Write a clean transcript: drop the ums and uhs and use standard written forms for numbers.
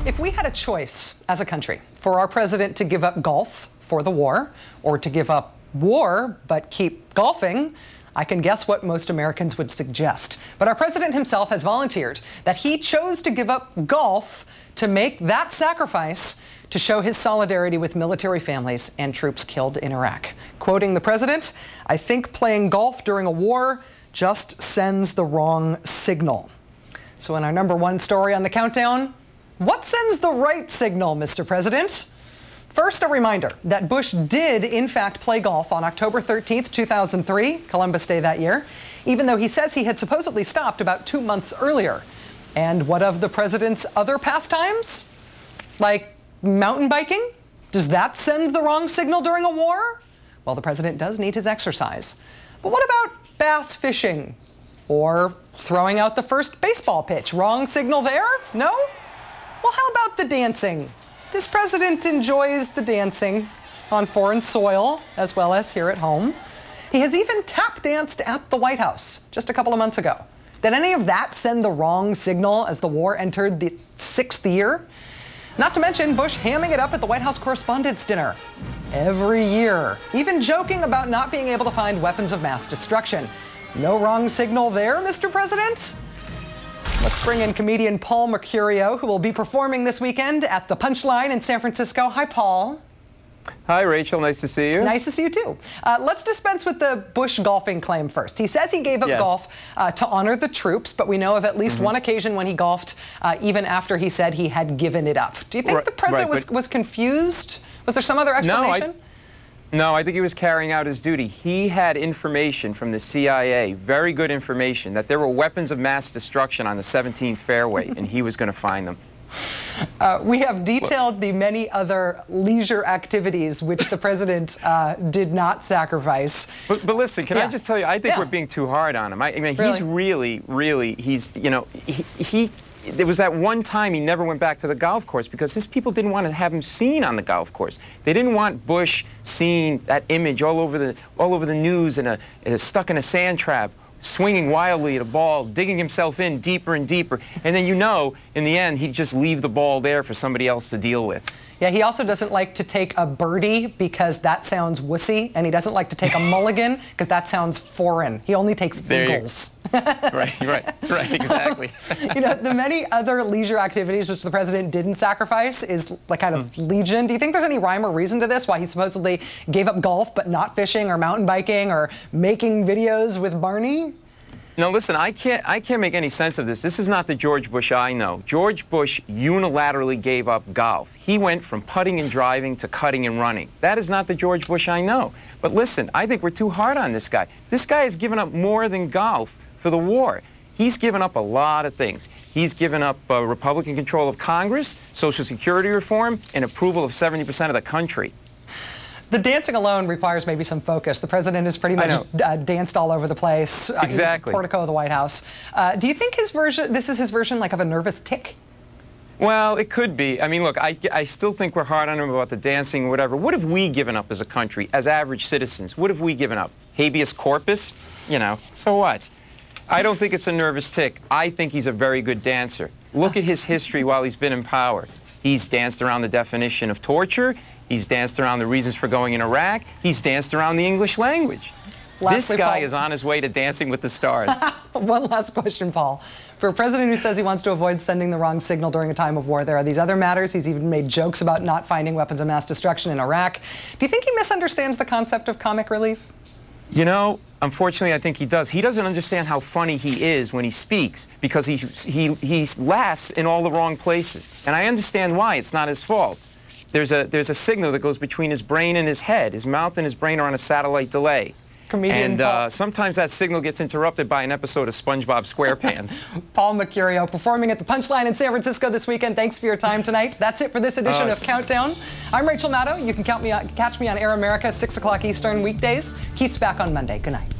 If we had a choice as a country for our president to give up golf for the war or to give up war but keep golfing, I can guess what most Americans would suggest. But our president himself has volunteered that he chose to give up golf to make that sacrifice to show his solidarity with military families and troops killed in Iraq. Quoting the president, "I think playing golf during a war just sends the wrong signal." So in our #1 story on the countdown, what sends the right signal, Mr. President? First, a reminder that Bush did, in fact, play golf on October 13th, 2003, Columbus Day that year, even though he says he had supposedly stopped about 2 months earlier. And what of the president's other pastimes? Like mountain biking? Does that send the wrong signal during a war? Well, the president does need his exercise. But what about bass fishing? Or throwing out the first baseball pitch? Wrong signal there? No? Well, how about the dancing? This president enjoys the dancing on foreign soil as well as here at home. He has even tap danced at the White House just a couple of months ago. Did any of that send the wrong signal as the war entered the 6th year? Not to mention Bush hamming it up at the White House Correspondents' Dinner every year, even joking about not being able to find weapons of mass destruction. No wrong signal there, Mr. President? Let's bring in comedian Paul Mercurio, who will be performing this weekend at the Punchline in San Francisco. Hi, Paul. Hi, Rachel. Nice to see you. Nice to see you, too. Let's dispense with the Bush golfing claim first. He says he gave up golf to honor the troops, but we know of at least one occasion when he golfed even after he said he had given it up. Do you think the president was confused? Was there some other explanation? No, I think he was carrying out his duty. He had information from the CIA, very good information, that there were weapons of mass destruction on the 17th fairway, and he was going to find them. We have detailed the many other leisure activities which the president did not sacrifice. But listen, can I just tell you, I think we're being too hard on him. I mean, he's really, he's, you know, there was that one time he never went back to the golf course because his people didn't want to have him seen on the golf course. They didn't want Bush seeing that image all over the news and stuck in a sand trap, swinging wildly at a ball, digging himself in deeper and deeper. And then, you know, in the end, he'd just leave the ball there for somebody else to deal with. Yeah, he also doesn't like to take a birdie because that sounds wussy, and he doesn't like to take a mulligan because that sounds foreign. He only takes eagles. Right, exactly. You know, the many other leisure activities which the president didn't sacrifice is like kind of legion. Do you think there's any rhyme or reason to this, why he supposedly gave up golf but not fishing or mountain biking or making videos with Barney? No, listen, I can't make any sense of this. This is not the George Bush I know. George Bush unilaterally gave up golf. He went from putting and driving to cutting and running. That is not the George Bush I know. But listen, I think we're too hard on this guy. This guy has given up more than golf for the war. He's given up a lot of things. He's given up Republican control of Congress, Social Security reform, and approval of 70% of the country. The dancing alone requires maybe some focus. The president has pretty much danced all over the place. Exactly. In the portico of the White House. Do you think this is his version like of a nervous tick? Well, it could be. I mean, look, I still think we're hard on him about the dancing or whatever. What have we given up as a country, as average citizens? What have we given up? Habeas corpus? You know, so what? I don't think it's a nervous tick. I think he's a very good dancer. Look at his history while he's been in power. He's danced around the definition of torture. He's danced around the reasons for going in Iraq. He's danced around the English language. This guy is on his way to Dancing with the Stars. One last question, Paul. For a president who says he wants to avoid sending the wrong signal during a time of war, there are these other matters. He's even made jokes about not finding weapons of mass destruction in Iraq. Do you think he misunderstands the concept of comic relief? You know, unfortunately, I think he does. He doesn't understand how funny he is when he speaks because he laughs in all the wrong places. And I understand why. It's not his fault. There's a signal that goes between his brain and his head. His mouth and his brain are on a satellite delay. And sometimes that signal gets interrupted by an episode of SpongeBob SquarePants. Paul Mercurio performing at the Punchline in San Francisco this weekend. Thanks for your time tonight. That's it for this edition of Countdown. I'm Rachel Maddow. You can catch me on Air America, 6 o'clock Eastern weekdays. Keith's back on Monday. Good night.